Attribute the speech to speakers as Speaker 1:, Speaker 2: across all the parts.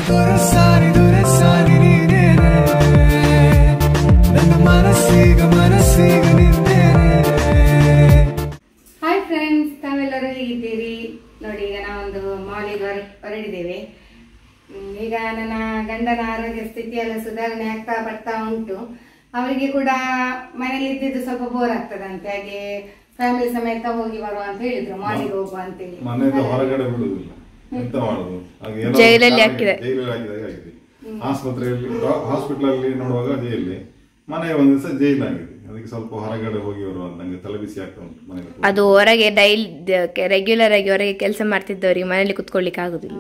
Speaker 1: Hi friends, ತಾವೆಲ್ಲರೂ ಹೇಗಿದ್ದೀರಿ? ನೋಡಿ, ಈಗ ನಾವೊಂದು ಮಾಲಿಗೆ ಹೊರಡಿದ್ದೇವೆ. ಈಗ ನನ್ನ ಗಂಡನ ಆರೋಗ್ಯ ಸ್ಥಿತಿ ಎಲ್ಲ ಸುಧಾರಣೆ ಆಗ್ತಾ ಬರ್ತಾ ಉಂಟು. ಅವರಿಗೆ ಕೂಡ ಮನೇಲಿ ಇದ್ದಿದ್ದು ಸ್ವಲ್ಪ ಬೋರ್ ಆಗ್ತದಂತೆ, ಹಾಗೆ ಫ್ಯಾಮಿಲಿ ಸಮೇತ ಹೋಗಿ ಬರುವ ಅಂತ ಹೇಳಿದ್ರು. ಮಾಲಿಗೆ ಹೋಗುವ ಅಂತೇಳಿ
Speaker 2: ಹೊರಗಡೆ ಬಿಡುದಿಲ್ಲ, ಎಂತ ಮಾಡುದು?
Speaker 3: ಜೈಲಲ್ಲಿ ಹಾಕಿದೆ.
Speaker 2: ಆಸ್ಪತ್ರೆಯಲ್ಲಿ ಹಾಸ್ಪಿಟಲ್ ಅಲ್ಲಿ ನೋಡುವಾಗ ಜೈಲಿ, ಮನೆಗೆ ಒಂದ್ ದಿವಸ ಜೈಲ್ ಆಗಿದೆ. ಅದಕ್ಕೆ ಸ್ವಲ್ಪ ಹೊರಗಡೆ ಹೋಗಿ ಬರುವ ನಂಗೆ ತಲೆ ಬಿಸಿ ಆಗ್ತಾ ಉಂಟು ಮನೆಗೆ.
Speaker 3: ಅದು ಹೊರಗೆ ರೆಗ್ಯುಲರ್ ಆಗಿ ಹೊರಗೆ ಕೆಲಸ ಮಾಡ್ತಿದ್ದವರಿಗೆ ಮನೇಲಿ ಕುತ್ಕೊಳ್ಳಿಕ್ಕೆ ಆಗುದಿಲ್ಲ.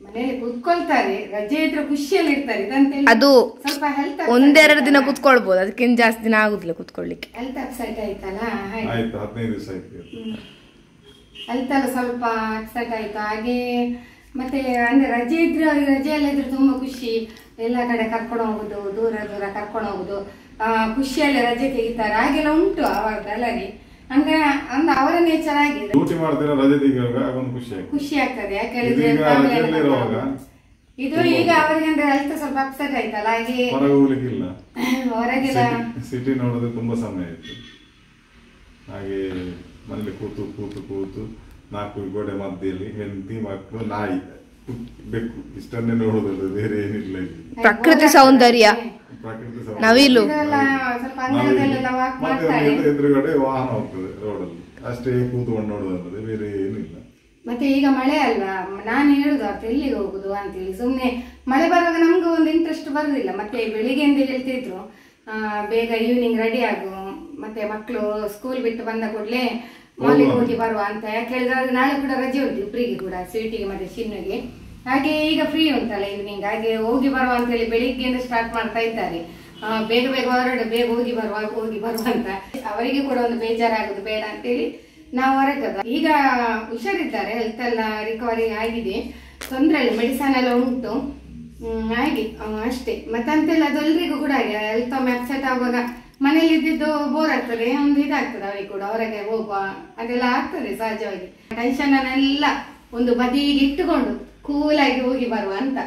Speaker 1: ಮನೇಲಿ ಕುತ್ಕೊಳ್ತಾರೆ, ರಜೆ ಇದ್ರೆ ಖುಷಿಯಲ್ಲಿ ಇರ್ತಾರೆ.
Speaker 3: ಅದು
Speaker 1: ಸ್ವಲ್ಪ ಹೆಲ್ತ್
Speaker 3: ಒಂದೆರಡು ದಿನ ಕುತ್ಕೊಳ್ಬಹುದು, ಅದಕ್ಕಿಂತ ಜಾಸ್ತಿ ದಿನ ಆಗುದಿಲ್ಲ ಕುತ್ಕೊಳ್ಳಿಕ್ಕೆ.
Speaker 1: ಹೆಲ್ತ್ ಅಪ್ಸೆಟ್ ಆಯ್ತಲ್ಲ,
Speaker 2: ಆಯ್ತು 15 ದಿವಸ ಆಯ್ತು.
Speaker 1: ಹೆಲ್ತ್ ಎಲ್ಲ ಸ್ವಲ್ಪ ಅಪ್ಸೆಟ್ ಆಯ್ತು. ಹಾಗೆ ಮತ್ತೆ ಅಂದ್ರೆ ರಜೆ ಇದ್ರೆ, ರಜೆಯಲ್ಲ ಇದ್ರೆ ತುಂಬಾ ಖುಷಿ. ಎಲ್ಲ ಕಡೆ ಕರ್ಕೊಂಡು ಹೋಗುದು, ದೂರ ದೂರ ಕರ್ಕೊಂಡು ಹೋಗುದು, ಖುಷಿಯಲ್ಲಿ ರಜೆ ತೆಗಿತಾರೆ. ಹಾಗೆಲ್ಲ ಉಂಟು ಅವರದಲ್ಲರಿ. ಅಂದ್ರೆ ಅವರ ನೇಚರ್ ಆಗಿದೆ.
Speaker 2: ಡ್ಯೂಟಿ ಮಾಡ್ತೀರಾ, ರಜೆ ತೆಗಿಯುವಾಗ
Speaker 1: ಖುಷಿ ಆಗ್ತದೆ. ಯಾಕಂದ್ರೆ ಇದು ಈಗ ಅವರಿಗೆ ಅಂದ್ರೆ ಹೆಲ್ತ್ ಸ್ವಲ್ಪ ಅಪ್ಸೆಟ್ ಆಯ್ತಲ್ಲ, ಹಾಗೆ ಹೊರಗೆಲ್ಲ
Speaker 2: ಸಿಟಿ ನೋಡೋದು ತುಂಬಾ ಸಮಯ ಆಯ್ತು. ಹಾಗೆ ಮನೇಲಿ ಕೂತು ಕೂತು ಕೂತು 4 ಗೋಡೆ ಮಧ್ಯೆಯಲ್ಲಿ ಹೆಂಡತಿ, ಮಕ್ಕಳು, ನಾಯಿ, ಬೆಕ್ಕು ಇಷ್ಟನ್ನೇ ನೋಡುದಲ್ಲ, ಬೇರೆ ಏನಿಲ್ಲ.
Speaker 3: ಪ್ರಕೃತಿ ಸೌಂದರ್ಯ, ನವಿಲು,
Speaker 2: ಎದುರುಗಡೆ ವಾಹನ ಹೋಗ್ತದೆ ರೋಡಲ್ಲಿ, ಅಷ್ಟೇ ಕೂತ್ಕೊಂಡು ನೋಡುದಲ್ಲದೆ ಬೇರೆ ಏನಿಲ್ಲ.
Speaker 1: ಮತ್ತೆ ಈಗ ಮಳೆ ಅಲ್ವಾ, ನಾನು ಹೇಳುದು ಅರ್ಥ ಎಲ್ಲಿಗೆ ಹೋಗುದು ಅಂತೇಳಿ. ಸುಮ್ನೆ ಮಳೆ ಬರುವಾಗ ನಮ್ಗೂ ಒಂದು ಇಂಟ್ರೆಸ್ಟ್ ಬರುದಿಲ್ಲ. ಮತ್ತೆ ಬೆಳಿಗ್ಗೆಯಿಂದ ಹೇಳ್ತಿದ್ರು ಬೇಗ ಈವ್ನಿಂಗ್ ರೆಡಿ ಆಗು, ಮತ್ತೆ ಮಕ್ಕಳು ಸ್ಕೂಲ್ ಬಿಟ್ಟು ಬಂದ ಕೂಡಲೇ ಮಾಲಿಗೆ ಹೋಗಿ ಬರುವ ಅಂತ. ಯಾಕೆ ಹೇಳಿದ್ರೆ ನಾಳೆ ಕೂಡ ರಜೆ ಉಂಟು ಇಬ್ಬರಿಗೆ ಕೂಡ, ಸ್ವೀಟಿಗೆ ಮತ್ತೆ ಚಿನ್ನುಗೆ. ಹಾಗೆ ಈಗ ಫ್ರೀ ಉಂಟಲ್ಲ ಈವ್ನಿಂಗ್, ಹಾಗೆ ಹೋಗಿ ಬರುವ ಅಂತ ಹೇಳಿ ಬೆಳಿಗ್ಗೆಯಿಂದ ಸ್ಟಾರ್ಟ್ ಮಾಡ್ತಾ ಇದ್ದಾರೆ. ಬೇಗ ಬೇಗ ಹೊರಡು, ಬೇಗ ಹೋಗಿ ಬರುವ ಅಂತ. ಅವರಿಗೆ ಕೂಡ ಒಂದು ಬೇಜಾರಾಗುದು ಬೇಡ ಅಂತೇಳಿ ನಾವು ಹೊರಟದ. ಈಗ ಹುಷಾರಿದ್ದಾರೆ, ಹೆಲ್ತ್ ಎಲ್ಲ ರಿಕವರಿ ಆಗಿದೆ, ತೊಂದರೆ ಇಲ್ಲ, ಮೆಡಿಸನ್ ಎಲ್ಲ ಉಂಟು. ಹಾಗೆ ಅಷ್ಟೇ. ಮತ್ತೆ ಅಂತೆಲ್ಲ ಅದು ಎಲ್ರಿಗೂ ಕೂಡ ಹಾಗೆ ಹೆಲ್ತ್ ಒಮ್ಮೆ ಅಪ್ಸೆಟ್ ಆಗುವಾಗ ಮನೇಲಿ ಇದ್ದಿದ್ದು ಬೋರ್ ಆಗ್ತದೆ, ಒಂದು ಇದಾಗ್ತದೆ ಅವರಿಗೆ ಕೂಡ. ಹೊರಗೆ ಹೋಗುವ ಅದೆಲ್ಲ ಆಗ್ತದೆ ಸಹಜವಾಗಿ. ಟೆನ್ಷನ್ ಅನ್ನೆಲ್ಲ ಒಂದು ಬದಿಗೆ ಇಟ್ಟುಕೊಂಡು ಕೂಲಾಗಿ ಹೋಗಿ ಬರುವ ಅಂತ.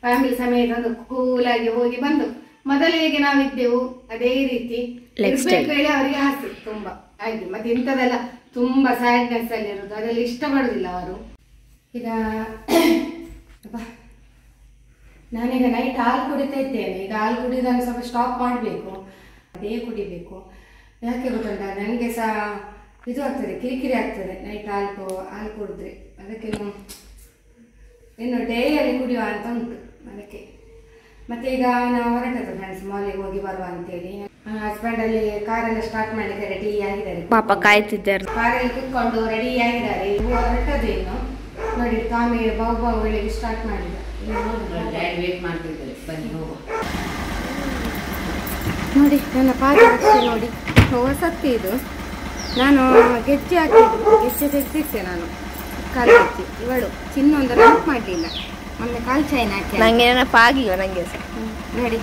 Speaker 1: ಫ್ಯಾಮಿಲಿ ಸಮೇತ ಒಂದು ಕೂಲಾಗಿ ಹೋಗಿ ಬಂದು ಮೊದಲು ಹೇಗೆ ನಾವಿದ್ದೆವು ಅದೇ ರೀತಿ ಹೇಳಿ ಅವರಿಗೆ ಆಸೆ ತುಂಬಾ. ಹಾಗೆ ಮತ್ತೆ ಇಂಥದೆಲ್ಲ ತುಂಬಾ ಸ್ಯಾಡ್ನೆಸ್ ಅಲ್ಲಿ ಇರುದು, ಅದೆಲ್ಲ ಇಷ್ಟಪಡುದಿಲ್ಲ ಅವರು. ಈಗ ನಾನೀಗ ನೈಟ್ ಹಾಲು ಕುಡಿತಾ ಇದ್ದೇನೆ. ಈಗ ಹಾಲು ಕುಡಿದಾಗ ಸ್ವಲ್ಪ ಸ್ಟಾಪ್ ಮಾಡಬೇಕು, ಅದೇ ಕುಡಿಬೇಕು. ಯಾಕೆ ಗೊತ್ತುಂಟ, ನನಗೆ ಸಹ ಇದು ಆಗ್ತದೆ, ಕಿರಿಕಿರಿ ಆಗ್ತದೆ ನೈಟ್ ಹಾಲು ಕುಡಿದ್ರೆ. ಅದಕ್ಕೆ ಇನ್ನು ಡೇಯಲ್ಲಿ ಕುಡಿಯುವ ಅಂತ ಉಂಟು ಅದಕ್ಕೆ. ಮತ್ತೆ ಈಗ ನಾವು ಹೊರಟದ್ದು ಫ್ರೆಂಡ್ಸ್, ಮಾಲಿಗೆ ಹೋಗಿ ಬರುವ ಅಂತೇಳಿ. ಹಸ್ಬೆಂಡ್ ಅಲ್ಲಿ ಕಾರೆಲ್ಲ ಸ್ಟಾರ್ಟ್ ಮಾಡಿದ್ದಾರೆ, ರೆಡಿ ಆಗಿದ್ದಾರೆ,
Speaker 3: ಪಾಪ ಕಾಯ್ತಿದ್ದಾರೆ.
Speaker 1: ಕಾರಲ್ಲಿ ಕುತ್ಕೊಂಡು ರೆಡಿ ಆಗಿದ್ದಾರೆ. ಹೊರಟದ್ದು ಇನ್ನು ನೋಡಿ, ತಾಮಿ ಬಾವು ಒಳ್ಳೆಗೆ ಸ್ಟಾರ್ಟ್ ಮಾಡಿದ್ದಾರೆ. ನೋಡಿ ನನ್ನ ಪಾದರಕ್ಷೆ ನೋಡಿ, ಹೊಸಕ್ಕೆ ಇದು. ನಾನು ಗೆಜ್ಜೆ ಹಾಕಿದ್ದು, ಗೆಜ್ಜೆ ತೆಗೆದಿಟ್ಟೆ ನಾನು, ಕಾಲು ಗೆಜ್ಜೆ. ಇವಳು ಚಿನ್ನೊಂದು ನೆನಪು ಮಾಡಲಿಲ್ಲ, ಮೊನ್ನೆ ಕಾಲು ಚೈನ್ ಹಾಕಿ.
Speaker 3: ನಂಗೆ ನೆನಪಾಗಿಲ್ಲ, ನಂಗೆ
Speaker 1: ನೋಡಿ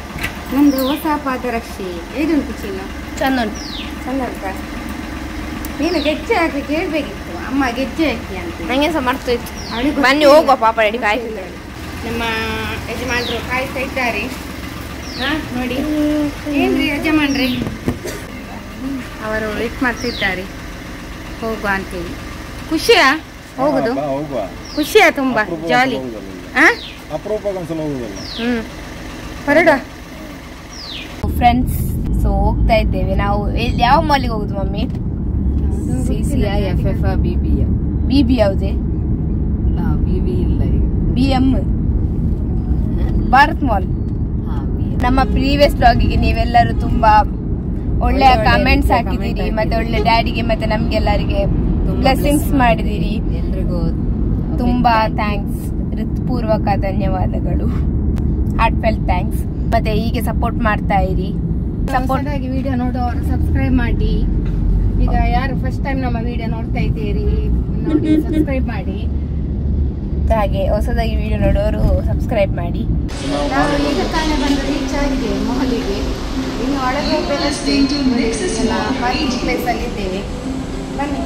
Speaker 1: ನಂದು ಹೊಸ ಪಾದರಕ್ಷೆ. ಹೇಗುಂಟು ಚಿನ್ನ?
Speaker 3: ಚಂದ ಉಂಟು.
Speaker 1: ಚಂದ ಉಂಟಾ? ನೀನು ಗೆಜ್ಜೆ ಹಾಕಿ ಕೇಳಬೇಕಿತ್ತು, ಅಮ್ಮ ಗೆಜ್ಜೆ ಹಾಕಿ ಅಂತ.
Speaker 3: ನಂಗೆ ಸಹ ಮರ್ತೋಯ್ತು. ಬನ್ನಿ ಹೋಗುವ, ಪಾಪ ರೆಡಿ ಕಾಯ್ತಿದ್ದಾರೆ.
Speaker 1: ನಮ್ಮ ಯಜಮಾನ್ರು ಕಾಯ್ತಾ ಇದ್ದಾರೆ. ನೋಡಿ ಏನ್ರಿ ಯಜಮಾನ್ರಿ, ಅವರು ವೇಟ್ ಮಾಡ್ತಿದ್ದಾರೆ ಹೋಗುವ ಅಂತೇಳಿ. ಖುಷಿಯಾ ಹೋಗುದು? ಖುಷಿಯಾ ತುಂಬಾ ಜಾಲಿ? ಹೊರಡ
Speaker 3: ಫ್ರೆಂಡ್ಸ್. ಸೊ ಹೋಗ್ತಾ ಇದ್ದೇವೆ ನಾವು. ಯಾವ ಮಾಲಿಗೆ ಹೋಗುದು mummy?
Speaker 4: CCI, FF, BB.
Speaker 3: BB ಯಾವುದೇ?
Speaker 4: BB ಇಲ್ಲ,
Speaker 3: BM ಭಾರತ್ ಮಾಲ್. ನಮ್ಮ ಪ್ರೀವಿಯಸ್ ಬ್ಲಾಗಿಗೆ ನೀವೆಲ್ಲರೂ ತುಂಬಾ ಒಳ್ಳೆಯ ಕಮೆಂಟ್ಸ್ ಹಾಕಿದ್ದೀರಿ, ಮತ್ತೆ ಒಳ್ಳೆ ಡ್ಯಾಡಿಗೆ ಮತ್ತೆ ನಮ್ಗೆಲ್ಲರಿಗೆ ಬ್ಲೆಸ್ಸಿಂಗ್ಸ್ ಮಾಡಿದಿರಿ.
Speaker 4: ಎಲ್ರಿಗೂ
Speaker 3: ತುಂಬಾ ಥ್ಯಾಂಕ್ಸ್, ಹೃತ್ಪೂರ್ವಕ ಧನ್ಯವಾದಗಳು, ಹಾರ್ಟ್ ಫೆಲ್ಟ್ ಥ್ಯಾಂಕ್ಸ್. ಮತ್ತೆ ಹೀಗೆ ಸಪೋರ್ಟ್ ಮಾಡ್ತಾ ಇರಿ.
Speaker 1: ಸಪೋರ್ಟ್ ಆಗಿ ವಿಡಿಯೋ ನೋಡುವವರು ಸಬ್ಸ್ಕ್ರೈಬ್ ಮಾಡಿ. ಈಗ ಯಾರು ಫಸ್ಟ್ ಟೈಮ್ ನಮ್ಮ ವಿಡಿಯೋ ನೋಡ್ತಾ ಇದ್ದೀರಿ, ನೋಡಿ ಸಬ್ಸ್ಕ್ರೈಬ್ ಮಾಡಿ.
Speaker 3: ಹಾಗೆ ಹೊಸದಾಗಿ ವಿಡಿಯೋ ನೋಡೋರು ಸಬ್ಸ್ಕ್ರೈಬ್ ಮಾಡಿ.
Speaker 1: ನಾವು ಈಗ ತಾನೇ ಬಂದು ರೀಚ್ ಆಗಿದೆ ಮಾಲಿಗೆ. ಇನ್ನು ಒಳಗೆ ಹೋಗ್ಬೇಕಷ್ಟೇ. ಪಾರ್ಕಿಂಗ್ ಪ್ಲೇಸ್ ಅಲ್ಲಿ ಇದ್ದೇವೆ, ಬನ್ನಿ.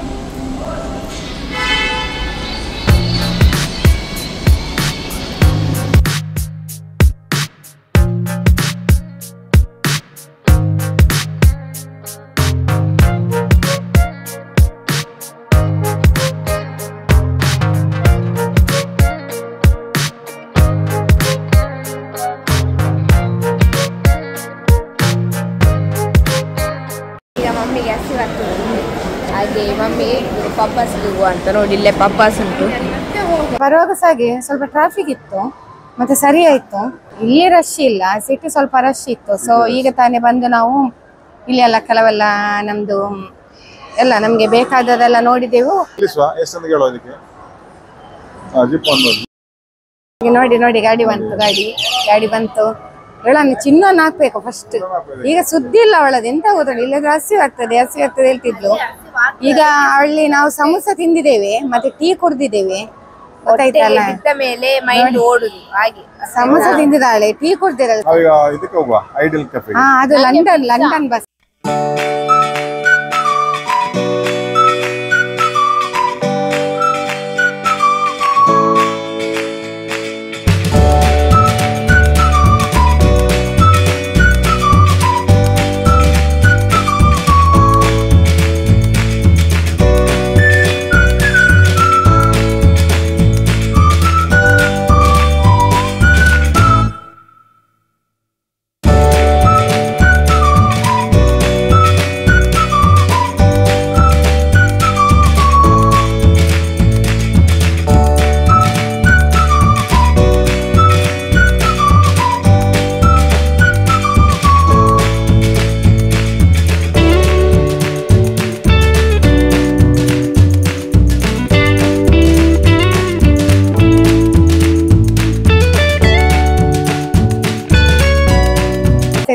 Speaker 3: ಹಾಗೆ ಮಮ್ಮಿ ಪಪ್ಪಾಸ್ ಹೋಗುವ ಅಂತ. ನೋಡಿ ಇಲ್ಲೇ ಪಪ್ಪಾಸ್ ಉಂಟು.
Speaker 1: ಬರುವಾಗ ಸಾಗೆ ಸ್ವಲ್ಪ ಟ್ರಾಫಿಕ್ ಇತ್ತು, ಮತ್ತೆ ಸರಿ ಆಯ್ತು. ಇಲ್ಲಿ ರಶ್ ಇಲ್ಲ, ಸಿಟಿ ಸ್ವಲ್ಪ ರಶ್ ಇತ್ತು. ಸೊ ಈಗ ತಾನೇ ಬಂದು ನಾವು ಇಲ್ಲಿ ಎಲ್ಲ ಕೆಲವೆಲ್ಲ ನಮ್ದು ಎಲ್ಲ ನಮ್ಗೆ ಬೇಕಾದದೆಲ್ಲ ನೋಡಿದೆವು. ನೋಡಿ ನೋಡಿ ಗಾಡಿ ಬಂತು. ಅವಳನ್ನು ಚಿನ್ನವನ್ನು ಹಾಕ್ಬೇಕು ಫಸ್ಟ್. ಈಗ ಸುದ್ದಿ ಇಲ್ಲ ಅವಳದು, ಎಂತ ಗೊತ್ತಿಲ್ಲ. ಇಲ್ಲದ್ರೆ ಹಸಿವು ಆಗ್ತದೆ ಹೇಳ್ತಿದ್ಲು. ಈಗ ಅಲ್ಲಿ ನಾವು ಸಮೋಸ ತಿಂದಿದ್ದೇವೆ, ಮತ್ತೆ ಟೀ ಕುಡ್ದಿದ್ದೇವೆ, ಗೊತ್ತಾಯ್ತಲ್ಲ.
Speaker 3: ಮೇಲೆ ಮೈಂಡ್ ಓಡುದು ಹಾಗೆ.
Speaker 1: ಸಮೋಸ ತಿಂದಿದ್ದಾಳೆ, ಟೀ ಕುಡ್ದಿದ್ದಾಳೆ. ಹಾ, ಅದು ಲಂಡನ್ ಬಸ್.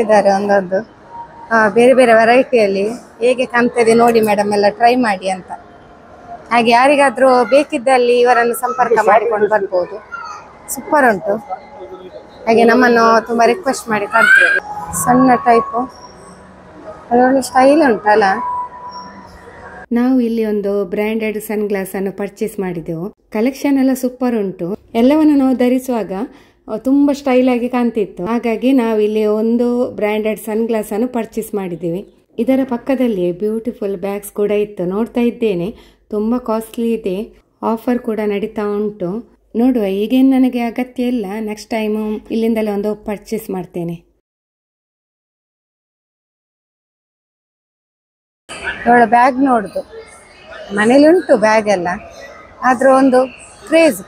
Speaker 1: ಇದ್ದಾರೆ ಒಂದೊಂದು ಬೇರೆ ಬೇರೆ ವೆರೈಟಿಯಲ್ಲಿ ಹೇಗೆ ಕಾಣ್ತದೆ ನೋಡಿ ಮೇಡಮ್, ಎಲ್ಲ ಟ್ರೈ ಮಾಡಿ ಅಂತ. ಹಾಗೆ ಯಾರಿಗಾದ್ರೂ ಬೇಕಿದ್ದಲ್ಲಿ ಇವರನ್ನು ಸಂಪರ್ಕ ಮಾಡಿಕೊಂಡು ಬರ್ಬೋದು. ಸೂಪರ್ ಉಂಟು. ಹಾಗೆ ನಮ್ಮನ್ನು ತುಂಬಾ ರಿಕ್ವೆಸ್ಟ್ ಮಾಡಿ ಕರೆದ್ರು. ಸಣ್ಣ ಟೈಪು, ಅದೊಳ್ಳೆ ಸ್ಟೈಲ್ ಉಂಟಲ್ಲ. ನಾವು ಇಲ್ಲಿ ಒಂದು ಬ್ರ್ಯಾಂಡೆಡ್ ಸನ್ ಗ್ಲಾಸ್ ಅನ್ನು ಪರ್ಚೇಸ್ ಮಾಡಿದೆವು. ಕಲೆಕ್ಷನ್ ಎಲ್ಲ ಸೂಪರ್ ಉಂಟು. ಎಲ್ಲವನ್ನು ನಾವು ಧರಿಸುವಾಗ ತುಂಬ ಸ್ಟೈಲ್ ಆಗಿ ಕಾಣ್ತಿತ್ತು. ಹಾಗಾಗಿ ನಾವು ಇಲ್ಲಿ ಒಂದು ಬ್ರ್ಯಾಂಡೆಡ್ ಸನ್ ಗ್ಲಾಸ್ ಅನ್ನು ಪರ್ಚೇಸ್ ಮಾಡಿದ್ದೀವಿ. ಇದರ ಪಕ್ಕದಲ್ಲಿ ಬ್ಯೂಟಿಫುಲ್ ಬ್ಯಾಗ್ಸ್ ಕೂಡ ಇತ್ತು. ನೋಡ್ತಾ ಇದ್ದೇನೆ, ತುಂಬ ಕಾಸ್ಟ್ಲಿ ಇದೆ. ಆಫರ್ ಕೂಡ ನಡೀತಾ ಉಂಟು. ನೋಡುವ, ಈಗೇನು ನನಗೆ ಅಗತ್ಯ ಇಲ್ಲ. ನೆಕ್ಸ್ಟ್ ಟೈಮು ಇಲ್ಲಿಂದಲೇ ಒಂದು ಪರ್ಚೇಸ್ ಮಾಡ್ತೇನೆ. ಇವಳ ಬ್ಯಾಗ್ ನೋಡುದು, ಮನೇಲಿ ಉಂಟು ಬ್ಯಾಗ್ ಎಲ್ಲ, ಆದ್ರೂ ಒಂದು ಕ್ರೇಜ್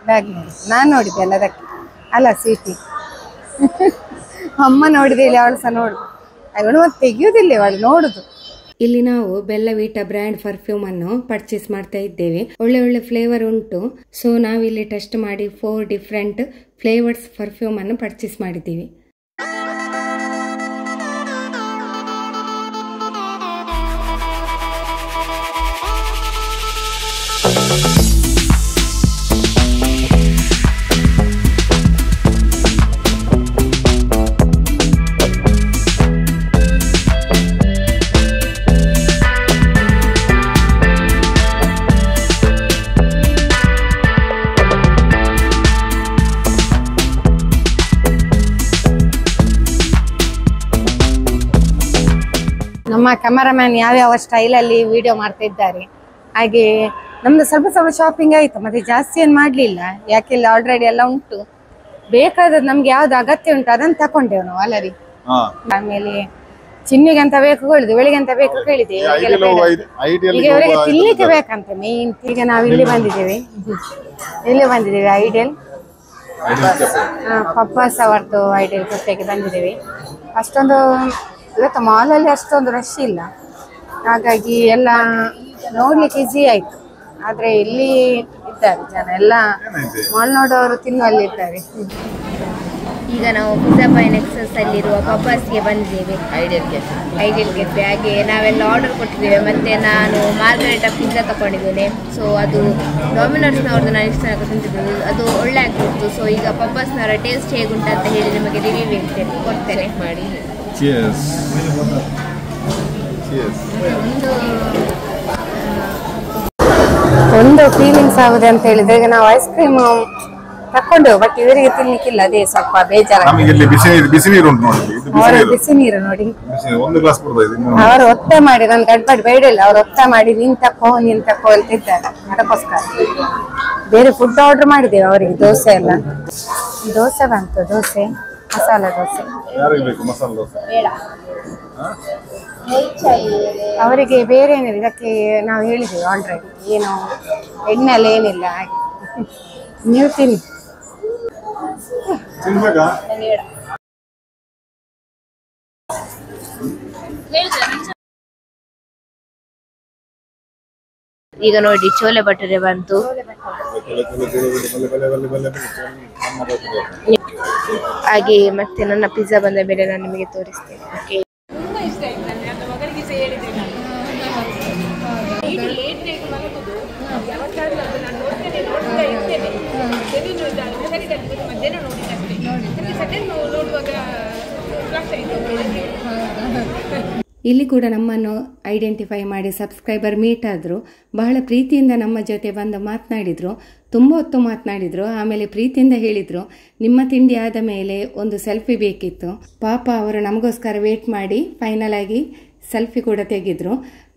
Speaker 1: ಬ್ಯಾಗ್ ನೋಡುದು. ನಾನು ನೋಡಿದ್ದೆ ಅಲ್ಲ ಅದಕ್ಕೆ ಅಲ್ಲ ಸ್ವೀಟಿ. ಅಮ್ಮ ನೋಡಿದೆ, ಇಲ್ಲಿ ಅವಳು ಸಹ ನೋಡುದು. ಅವಳು ಮತ್ತೆ ತೆಗಿಯೋದಿಲ್ಲ, ಅವಳು ನೋಡುದು. ಇಲ್ಲಿ ನಾವು ಬೆಲ್ಲ ವೀಟಾ ಬ್ರ್ಯಾಂಡ್ ಪರ್ಫ್ಯೂಮ್ ಅನ್ನು ಪರ್ಚೇಸ್ ಮಾಡ್ತಾ ಇದ್ದೇವೆ. ಒಳ್ಳೆ ಫ್ಲೇವರ್ ಉಂಟು. ಸೊ ನಾವಿಲ್ಲಿ ಟೆಸ್ಟ್ ಮಾಡಿ 4 ಡಿಫ್ರೆಂಟ್ ಫ್ಲೇವರ್ಸ್ ಪರ್ಫ್ಯೂಮ್ ಅನ್ನು ಪರ್ಚೇಸ್ ಮಾಡಿದ್ದೀವಿ. ನಮ್ಮ ಕ್ಯಾಮರಾಮ್ಯಾನ್ ಯಾವ್ಯಾವ ಸ್ಟೈಲಲ್ಲಿ ವಿಡಿಯೋ ಮಾಡ್ತಾ ಇದ್ದಾರೆ. ಹಾಗೆ ನಮ್ದು ಸ್ವಲ್ಪ ಶಾಪಿಂಗ್ ಆಯಿತು, ಮತ್ತೆ ಜಾಸ್ತಿ ಏನು ಮಾಡಲಿಲ್ಲ. ಯಾಕೆಲ್ಲ ಆಲ್ರೆಡಿ ಎಲ್ಲ ಉಂಟು. ಬೇಕಾದದ್ದು ನಮ್ಗೆ ಯಾವ್ದು ಅಗತ್ಯ ಉಂಟು ಅದನ್ನು ತಕೊಂಡೇವು ನಾವು ಅಲ್ಲರಿ. ಆಮೇಲೆ ಚಿನ್ನಿಗೆ ಅಂತ ಬೇಕು ಹೇಳಿದ್ವಿ, ಬೆಳಿಗ್ಗೆ ಅಂತ ಬೇಕು ಕೇಳಿದ್ವಿ. ಈಗ ಇವರಿಗೆ ತಿನ್ಲಿಕ್ಕೆ ಬೇಕಂತ ಮೇನ್. ಈಗ ನಾವು ಇಲ್ಲಿ ಬಂದಿದ್ದೇವೆ ಐಡಿಯಲ್ ಪಪ್ಪಾಸ್ ಅವರದ್ದು ಐಡಿಯಲ್ ಕೆಫೆಗೆ ಬಂದಿದ್ದೇವೆ. ಅಷ್ಟೊಂದು ಇವತ್ತು ಮಾಲಲ್ಲಿ ಅಷ್ಟೊಂದು ರಶ್ ಇಲ್ಲ, ಹಾಗಾಗಿ ಎಲ್ಲ ನೋಡ್ಲಿಕ್ಕೆ ಈಸಿ ಆಯ್ತು. ಆದ್ರೆ ಇಲ್ಲಿ ಇದ್ದಾರೆ ಜನ ಎಲ್ಲ, ಮಾಲ್ ನೋಡೋರು ತಿನ್ನುವಲ್ಲಿ ಇದ್ದಾರೆ.
Speaker 3: ಈಗ ನಾವು ಪಿಜ್ಜಾ ಬೈ ನೆಕ್ಸಸ್ ಅಲ್ಲಿರುವ ಪಪ್ಪಾಸ್ಗೆ ಬಂದಿದ್ದೇವೆ, ಐಡಿಯಲ್ ಕೆಫೆ. ಹಾಗೆ ನಾವೆಲ್ಲ ಆರ್ಡರ್ ಕೊಟ್ಟಿದ್ದೇವೆ. ಮತ್ತೆ ನಾನು ಮಾರ್ಗರೇಟಾ ಪಿಜ್ಜಾ ತಗೊಂಡಿದ್ದೇನೆ. ಸೊ ಅದು ಡಾಮಿನೋಸ್ನವ್ರದ್ದು ನಾನು ಇಷ್ಟ ತಿಂತಿದ್ದೇನೆ, ಅದು ಒಳ್ಳೆ ಆಗ್ತಿತ್ತು. ಸೊ ಈಗ ಪಪ್ಪಾಸ್ನವರ ಟೇಸ್ಟ್ ಹೇಗುಂಟು ಅಂತ ಹೇಳಿ ನಿಮಗೆ ರಿವ್ಯೂ ಕೊಡ್ತೇನೆ ಮಾಡಿ.
Speaker 1: ಒಂದು ಫೀಲಿಂಗ್ಸ್ ಆಗುದೆ ಅಂತ ಹೇಳಿದ್ರೆ, ಈಗ ನಾವು ಐಸ್ ಕ್ರೀಮ್ ತಕೊಂಡು, ಬಟ್ ಇವರಿಗೆ ತಿನ್ಲಿಕ್ಕಿಲ್ಲ. ಅದೇ ಸ್ವಲ್ಪ ಬೇಜಾರ. ಬಿಸಿ ನೀರು ನೋಡಿ ಅವರು ಒತ್ತೆ ಮಾಡಿ, ನನ್ ಗಡ್ಬಡ್ ಬೇಡ ಇಲ್ಲ, ಅವ್ರು ಒತ್ತೆ ಮಾಡಿ ನೀನ್ ತಕೋ ಅಂತಿದ್ದಾರೆ. ಅದಕ್ಕೋಸ್ಕರ ಬೇರೆ ಫುಡ್ ಆರ್ಡರ್ ಮಾಡಿದ್ದೇವೆ ಅವರಿಗೆ. ದೋಸೆ ಬಂತು, ದೋಸೆ ಮಸಾಲ ದೋಸೆ. ಅವರಿಗೆ ಬೇರೆ ಏನಿಲ್ಲ, ಇದಕ್ಕೆ ನಾವು ಹೇಳಿದ್ದೇವೆ ಆಲ್ರೆಡಿ, ಏನು ಎಣ್ಣೆಲ್ಲ ಏನಿಲ್ಲ ಹಾಗೆ. ನೀವು ತಿನ್ನಿ.
Speaker 3: ಈಗ ನೋಡಿ ಚೋಲೆ ಭಟೂರೆ ಬಂತು. ಹಾಗೆ ಮತ್ತೆ ನನ್ನ ಪಿಜ್ಜಾ ಬಂದ ಮೇಲೆ ನಾನು ನಿಮಗೆ ತೋರಿಸ್ತೇನೆ. ಓಕೆ,
Speaker 1: ಇಲ್ಲಿ ಕೂಡ ನಮ್ಮನ್ನು ಐಡೆಂಟಿಫೈ ಮಾಡಿ ಸಬ್ಸ್ಕ್ರೈಬರ್ ಮೀಟ್ ಆದರು. ಬಹಳ ಪ್ರೀತಿಯಿಂದ ನಮ್ಮ ಜೊತೆ ಬಂದು ಮಾತನಾಡಿದರು, ತುಂಬ ಹೊತ್ತು ಮಾತನಾಡಿದರು. ಆಮೇಲೆ ಪ್ರೀತಿಯಿಂದ ಹೇಳಿದರು, ನಿಮ್ಮ ತಿಂಡಿ ಆದ ಮೇಲೆ ಒಂದು ಸೆಲ್ಫಿ ಬೇಕಿತ್ತು. ಪಾಪ ಅವರು ನಮಗೋಸ್ಕರ ವೇಟ್ ಮಾಡಿ ಫೈನಲ್ ಆಗಿ ಸೆಲ್ಫಿ ಕೂಡ ತೆಗೆದ್ರು.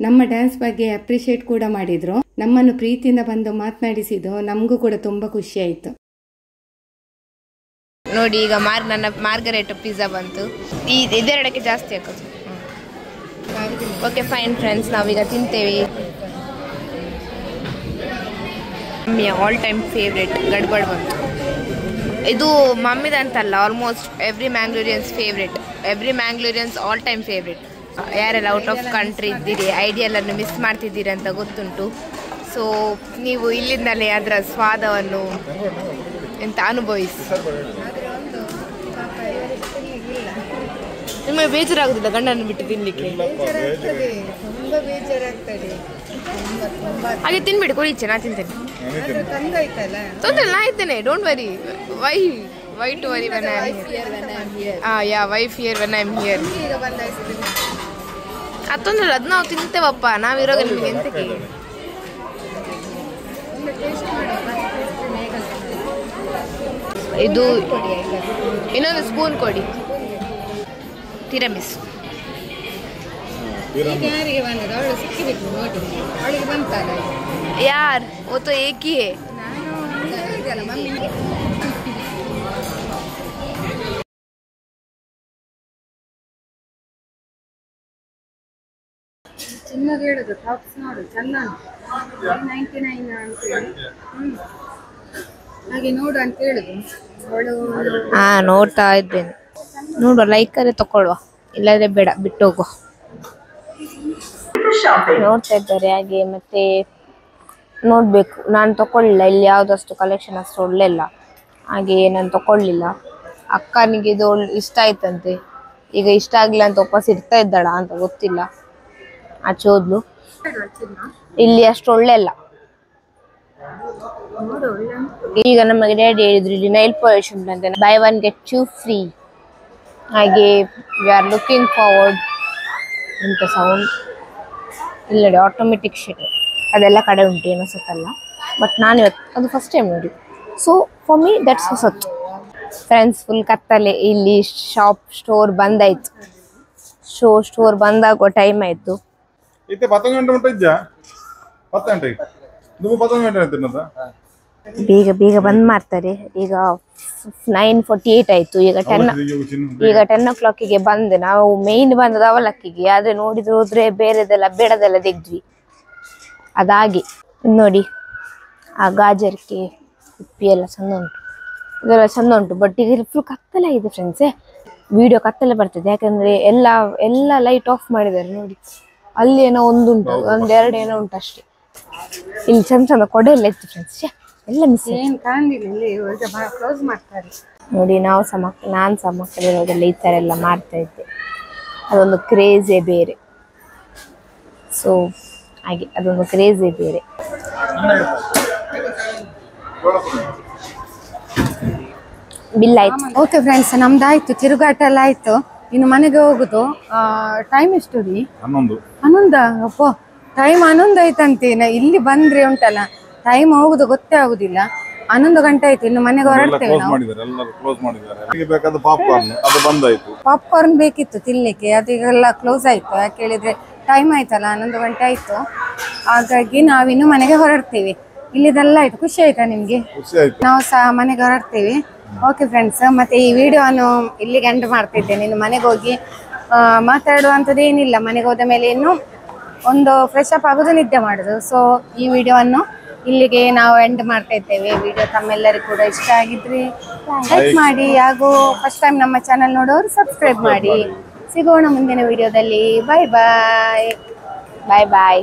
Speaker 1: ನಮ್ಮ ಡ್ಯಾನ್ಸ್ ಬಗ್ಗೆ ಅಪ್ರಿಷಿಯೇಟ್ ಕೂಡ ಮಾಡಿದ್ರು. ನಮ್ಮನ್ನು ಪ್ರೀತಿಯಿಂದ ಬಂದು ಮಾತನಾಡಿಸಿದ್ದು ನಮಗೂ ಕೂಡ ತುಂಬ ಖುಷಿ ಆಯಿತು.
Speaker 3: ನೋಡಿ ಈಗ ನನ್ನ ಮಾರ್ಗರೇಟ್ ಪಿಜ್ಜಾ ಬಂತು. ಇದೆರಡಕ್ಕೆ ಜಾಸ್ತಿ ಹಾಕೋದು. ಓಕೆ ಫೈನ್ ಫ್ರೆಂಡ್ಸ್, ನಾವೀಗ ತಿಂತೇವೆ. ಆಲ್ ಟೈಮ್ ಫೇವ್ರೆಟ್ ಗಡ್ಬಡ್ ಬಂತು. ಇದು ಮಮ್ಮಿದಂತಲ್ಲ, almost every Mangaloreans favourite, every Mangaloreans all time favourite. ಯಾರೆಲ್ಲ ಔಟ್ ಆಫ್ ಕಂಟ್ರಿ ಇದ್ದೀರಿ, ಐಡಿಯಲ್ಲನ್ನು ಮಿಸ್ ಮಾಡ್ತಿದ್ದೀರಿ ಅಂತ ಗೊತ್ತುಂಟು. ಸೊ ನೀವು ಇಲ್ಲಿಂದಲೇ ಅದರ ಸ್ವಾದವನ್ನು ಎಂತ ಅನುಭವಿಸಿ. ನಿಮಗೆ ಬೇಜಾರಾಗುದಿಲ್ಲ ಗಂಡನ್ನು ಬಿಟ್ಟು ತಿನ್ಲಿಕ್ಕೆ? ಹಾಗೆ ತಿನ್ಬಿಡಿ, ಕೊಡಿಚೆ ನಾ ತಿಂತೇನೆ. ತೊಂದರೆ ನಾ ಇದ್ದೇನೆ, don't worry. Why to worry when I am here? Yeah, why fear when I am here? ಅದು ತೊಂದರೆ, ಅದು ನಾವು ತಿಂತೇವಪ್ಪ, ನಾವಿರೋಗ ನಿಮಗೆ ಎಂತಕ್ಕೆ. ಇದು ಇನ್ನೊಂದು ಸ್ಪೂನ್ ಕೊಡಿ. ತಿರಮಿಸು यार, वो तो एक ही है.
Speaker 1: ಚಿನ್ನದ ಹೇಳುದು ಟಾಪ್ಸ್ ನೋಡು ಚಂದ, 99 ಅಂತ ಹೇಳಿ ಹಾಗೆ ನೋಡು ಅಂತ ಹೇಳುದು.
Speaker 3: ಹಾ, ನೋಡ್ತಾ ಇದ್ದೇನೆ. ನೋಡುವ, ಲೈಕರೇ ತಕೊಳ್ಳುವ, ಇಲ್ಲದ್ರೆ ಬೇಡ, ಬಿಟ್ಟು ಹೋಗುವ. ನೋಡ್ತಾ ಇದ್ದಾರೆ ಹಾಗೆ. ಮತ್ತೆ ನೋಡ್ಬೇಕು, ನಾನು ತಕೊಳ್ಳಿಲ್ಲ, ಇಲ್ಲಿ ಯಾವುದಷ್ಟು ಕಲೆಕ್ಷನ್ ಅಷ್ಟು ಒಳ್ಳೆ ಇಲ್ಲ, ಹಾಗೆ ನಾನು ತಕೊಳ್ಳಿಲ್ಲ. ಅಕ್ಕನಿಗೆ ಇದು ಇಷ್ಟ ಆಯ್ತಂತೆ, ಈಗ ಇಷ್ಟ ಆಗಿಲ್ಲ ಅಂತ ವಾಪಸ್ ಇರ್ತಾ ಇದ್ದಾಳ ಅಂತ ಗೊತ್ತಿಲ್ಲ. ಆಚೆ ಹೋದ್ಲು. ಇಲ್ಲಿ ಅಷ್ಟು ಒಳ್ಳೆ ಇಲ್ಲ. ಈಗ ನಮಗೆ ಡ್ಯಾಡಿ ಹೇಳಿದ್ರು ಇಲ್ಲಿ ನೈಲ್ ಪಾಲಿಶ್ ಉಂಟಂತೆ, ಬೈ 1 get 2 ಫ್ರೀ. ಹಾಗೆ ವಿ ಆರ್ ಲುಕಿಂಗ್ ಫಾರ್ವರ್ಡ್. ಇಂಥ ಸೌಂಡ್ ಇಲ್ಲ, ಆಟೋಮೆಟಿಕ್ ಶೇಡ್ ಅದೆಲ್ಲ ಕಡೆ ಉಂಟು, ಏನೋ ಸತ್ತಲ್ಲ. ಬಟ್ ನಾನು ಇವತ್ತು ಅದು ಫಸ್ಟ್ ಟೈಮ್ ನೋಡಿ. ಸೊ ಫಾರ್ ಮೀ ದಟ್ಸ್ ಹೊಸತ್ತು. ಫ್ರೆಂಡ್ಸ್, ಫುಲ್ ಕತ್ತಲೆ. ಇಲ್ಲಿ ಸ್ಟೋರ್ ಬಂದಾಯ್ತು. ಸ್ಟೋರ್ ಬಂದಾಗುವ ಟೈಮ್ ಆಯ್ತು. ಬೇಗ ಬೇಗ ಬಂದ್ ಮಾಡ್ತಾರೆ. ಈಗ 9:48 ಆಯ್ತು. ಈಗ 10 o'clock ಬಂದೆ. ನಾವು ಮೇನ್ ಬಂದದ ಅವಲಕ್ಕಿಗೆ, ಆದ್ರೆ ನೋಡಿದ್ರೆ ಹೋದ್ರೆ ಬೇರೆದೆಲ್ಲ ಬೇಡದೆಲ್ಲ ತೆಗ್ದ್ವಿ. ಅದಾಗಿ ನೋಡಿ, ಆ ಗಾಜರ್ಕೆ ಉಪ್ಪಿ ಎಲ್ಲ ಚಂದ ಉಂಟು, ಇದೆಲ್ಲ ಚಂದ ಉಂಟು. ಬಟ್ ಈಗ ಫುಲ್ ಕತ್ತಲೆ ಇದೆ ಫ್ರೆಂಡ್ಸೇ, ವಿಡಿಯೋ ಕತ್ತಲೆ ಬರ್ತದೆ. ಯಾಕಂದ್ರೆ ಎಲ್ಲ ಲೈಟ್ ಆಫ್ ಮಾಡಿದ್ದಾರೆ ನೋಡಿ. ಅಲ್ಲಿ ಏನೋ ಒಂದುಂಟು, ಒಂದೆರಡು ಏನೋ ಉಂಟು ಅಷ್ಟೇ. ಇಲ್ಲಿ ಚಂದ ಚಂದ ಕೊಡೆ ಎಲ್ಲ ಇತ್ತು ಫ್ರೆಂಡ್ಸ್, ಎಲ್ಲ ಮಿಸ್
Speaker 1: ಏನು ಕಾಣಲಿಲ್ಲ. ಕ್ಲೋಸ್ ಮಾಡ್ತಾರೆ
Speaker 3: ನೋಡಿ. ನಾನು ಸಹ ಮಕ್ಕಳಿರೋದೆಲ್ಲ ಈ ಥರ ಎಲ್ಲ ಮಾಡ್ತಾ ಇದ್ದೆ. ಅದೊಂದು ಕ್ರೇಜೇ ಬೇರೆ. ಸೊ ಹಾಗೆ ಅದೊಂದು ಕ್ರೇಜೇ ಬೇರೆ. ಬಿಲ್ ಆಯ್ತು.
Speaker 1: ಓಕೆ ಫ್ರೆಂಡ್ಸ್, ನಮ್ದಾಯ್ತು, ತಿರುಗಾಟ ಎಲ್ಲ ಆಯ್ತು. ಇನ್ನು ಮನೆಗೆ ಹೋಗುದು. ಟೈಮ್ ಎಷ್ಟು ರೀ? 11. ಅಪ್ಪೋ, ಟೈಮ್ 11 ಆಯ್ತಂತೇನ. ಇಲ್ಲಿ ಬಂದ್ರೆ ಉಂಟಲ್ಲ, ಟೈಮ್ ಹೋಗುದು ಗೊತ್ತೇ ಆಗುದಿಲ್ಲ. 11 ಗಂಟೆ ಆಯ್ತು. ಇನ್ನು ಮನೆಗೆ ಹೊರಡ್ತೇವೆ ನಾವು. ಪಾಪ್ಕಾರ್ನ್ ಬೇಕಿತ್ತು ತಿನ್ಲಿಕ್ಕೆ, ಅದೀಗೆಲ್ಲ ಕ್ಲೋಸ್ ಆಯ್ತು. ಯಾಕೆ ಹೇಳಿದ್ರೆ ಟೈಮ್ ಆಯ್ತಲ್ಲ, 11 ಗಂಟೆ ಆಯ್ತು. ಹಾಗಾಗಿ ನಾವಿನ್ನು ಮನೆಗೆ ಹೊರಡ್ತೇವೆ. ಇಲ್ಲಿದೆಲ್ಲ ಆಯ್ತು. ಖುಷಿ ಆಯ್ತಾ ನಿಮ್ಗೆ? ನಾವು ಸಹ ಮನೆಗೆ ಹೊರಡ್ತೇವೆ. ಓಕೆ ಫ್ರೆಂಡ್ಸ್, ಮತ್ತೆ ಈ ವಿಡಿಯೋವನ್ನು ಇಲ್ಲಿಗೆ ಎಂಡ್ ಮಾಡ್ತಿದ್ದೇನೆ. ಇನ್ನು ಮನೆಗೆ ಹೋಗಿ ಮಾತಾಡುವಂಥದ್ದು ಏನಿಲ್ಲ. ಮನೆಗೆ ಹೋದ ಮೇಲೆ ಇನ್ನು ಒಂದು ಫ್ರೆಶ್ ಅಪ್ ಆಗೋದು, ನಿದ್ದೆ ಮಾಡೋದು. ಸೊ ಈ ವಿಡಿಯೋವನ್ನು ಇಲ್ಲಿಗೆ ನಾವು ಎಂಡ್ ಮಾಡ್ತಾ ಇದ್ದೇವೆ. ವಿಡಿಯೋ ತಮ್ಮೆಲ್ಲರಿಗೂ ಕೂಡ ಇಷ್ಟ ಆಗಿದ್ರೆ ಲೈಕ್ ಮಾಡಿ, ಹಾಗೂ ಫಸ್ಟ್ ಟೈಮ್ ನಮ್ಮ ಚಾನಲ್ ನೋಡೋರು ಸಬ್ಸ್ಕ್ರೈಬ್ ಮಾಡಿ. ಸಿಗೋಣ ಮುಂದಿನ ವಿಡಿಯೋದಲ್ಲಿ. ಬಾಯ್ ಬಾಯ್.
Speaker 3: ಬಾಯ್ ಬಾಯ್.